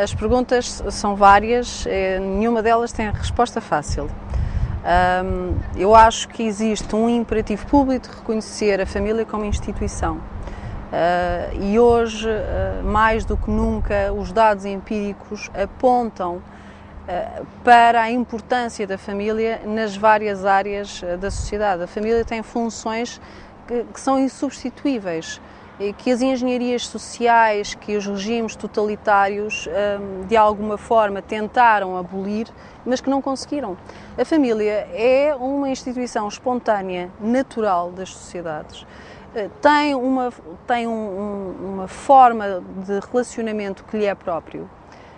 As perguntas são várias, nenhuma delas tem a resposta fácil. Eu acho que existe um imperativo público de reconhecer a família como instituição. E hoje, mais do que nunca, os dados empíricos apontam para a importância da família nas várias áreas da sociedade. A família tem funções que são insubstituíveis, que as engenharias sociais, que os regimes totalitários de alguma forma tentaram abolir, mas que não conseguiram. A família é uma instituição espontânea, natural das sociedades. Tem uma forma de relacionamento que lhe é próprio,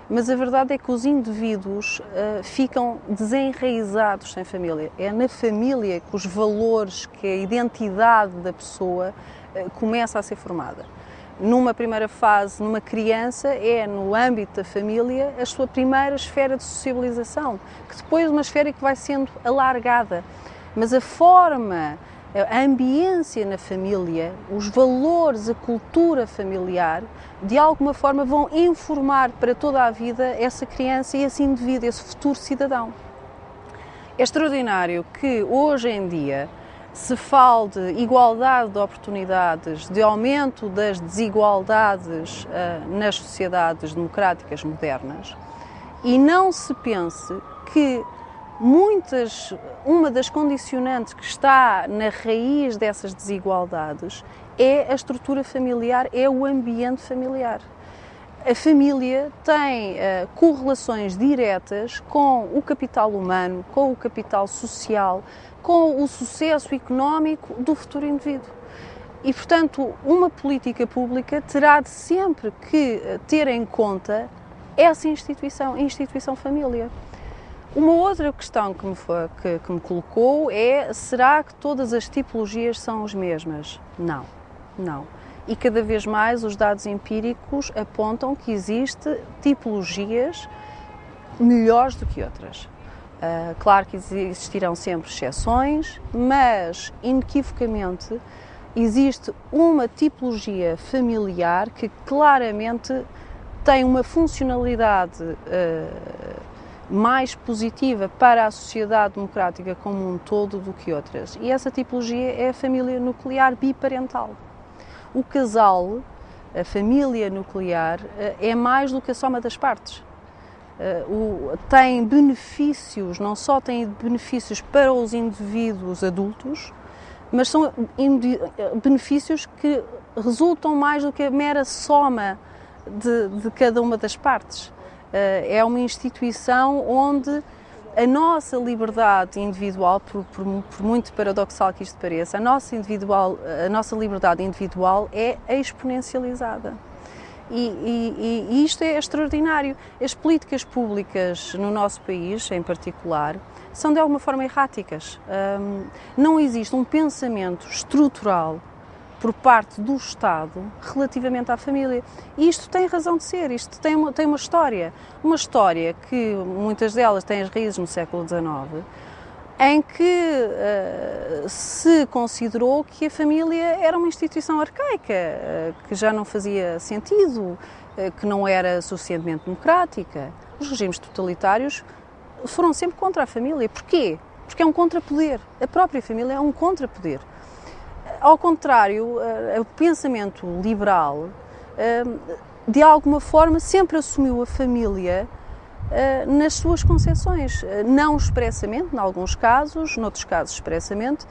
mas a verdade é que os indivíduos ficam desenraizados sem família. É na família que os valores, que a identidade da pessoa começa a ser formada. Numa primeira fase, numa criança, é no âmbito da família a sua primeira esfera de sociabilização, que depois é uma esfera que vai sendo alargada. Mas a forma, a ambiência na família, os valores, a cultura familiar, de alguma forma vão informar para toda a vida essa criança e esse indivíduo, esse futuro cidadão. É extraordinário que hoje em dia se fale de igualdade de oportunidades, de aumento das desigualdades nas sociedades democráticas modernas e não se pense que uma das condicionantes que está na raiz dessas desigualdades é a estrutura familiar, é o ambiente familiar. A família tem correlações diretas com o capital humano, com o capital social, com o sucesso económico do futuro indivíduo. E, portanto, uma política pública terá de sempre que ter em conta essa instituição, a instituição família. Uma outra questão que me colocou é: será que todas as tipologias são as mesmas? Não, não. E cada vez mais os dados empíricos apontam que existem tipologias melhores do que outras. Claro que existirão sempre exceções, mas inequivocamente existe uma tipologia familiar que claramente tem uma funcionalidade mais positiva para a sociedade democrática como um todo do que outras. E essa tipologia é a família nuclear biparental. O casal, a família nuclear, é mais do que a soma das partes. Tem benefícios, não só tem benefícios para os indivíduos adultos, mas são benefícios que resultam mais do que a mera soma de cada uma das partes. É uma instituição onde a nossa liberdade individual, por muito paradoxal que isto pareça, a nossa liberdade individual é exponencializada. E isto é extraordinário. As políticas públicas no nosso país, em particular, são de alguma forma erráticas. Não existe um pensamento estrutural por parte do Estado relativamente à família. E isto tem razão de ser, isto tem uma história. Uma história que muitas delas têm as raízes no século XIX, em que se considerou que a família era uma instituição arcaica, que já não fazia sentido, que não era suficientemente democrática. Os regimes totalitários foram sempre contra a família. Porquê? Porque é um contrapoder. A própria família é um contrapoder. Ao contrário, o pensamento liberal, de alguma forma, sempre assumiu a família nas suas concepções, não expressamente, em alguns casos, noutros casos expressamente,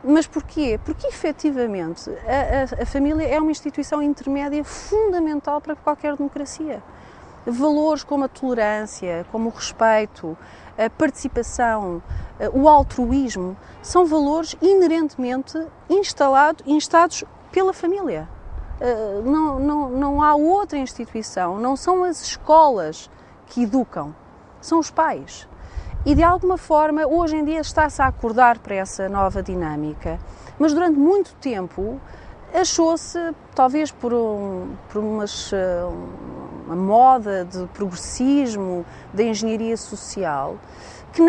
mas porquê? Porque efetivamente a família é uma instituição intermédia fundamental para qualquer democracia. Valores como a tolerância, como o respeito, a participação, o altruísmo, são valores inerentemente instalados pela família. Não há outra instituição, não são as escolas que educam, são os pais. E de alguma forma, hoje em dia está-se a acordar para essa nova dinâmica, mas durante muito tempo achou-se, talvez por uma moda de progressismo, da engenharia social, que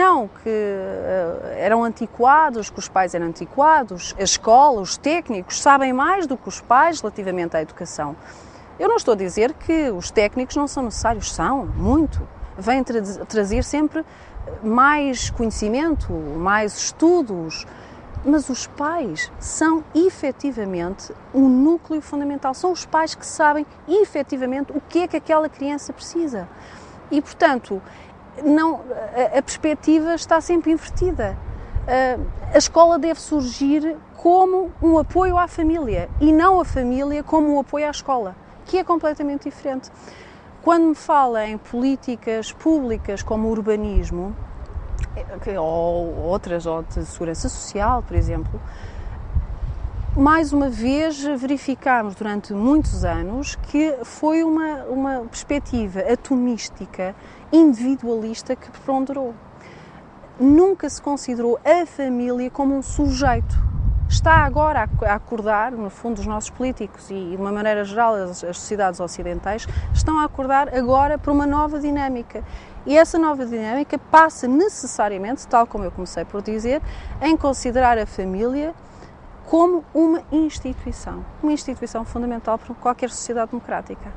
eram antiquados, que os pais eram antiquados, a escola, os técnicos sabem mais do que os pais relativamente à educação. Eu não estou a dizer que os técnicos não são necessários, são, muito. Vêm trazer sempre mais conhecimento, mais estudos, mas os pais são efetivamente o núcleo fundamental. São os pais que sabem efetivamente o que é que aquela criança precisa. E, portanto, a perspectiva está sempre invertida. A escola deve surgir como um apoio à família e não a família como um apoio à escola, que é completamente diferente. Quando me fala em políticas públicas como o urbanismo, ou outras, ou de segurança social, por exemplo, mais uma vez verificámos durante muitos anos que foi uma perspectiva atomística, individualista que preponderou. Nunca se considerou a família como um sujeito. Está agora a acordar, no fundo, os nossos políticos e, de uma maneira geral, as sociedades ocidentais, estão a acordar agora para uma nova dinâmica. E essa nova dinâmica passa necessariamente, tal como eu comecei por dizer, em considerar a família como uma instituição fundamental para qualquer sociedade democrática.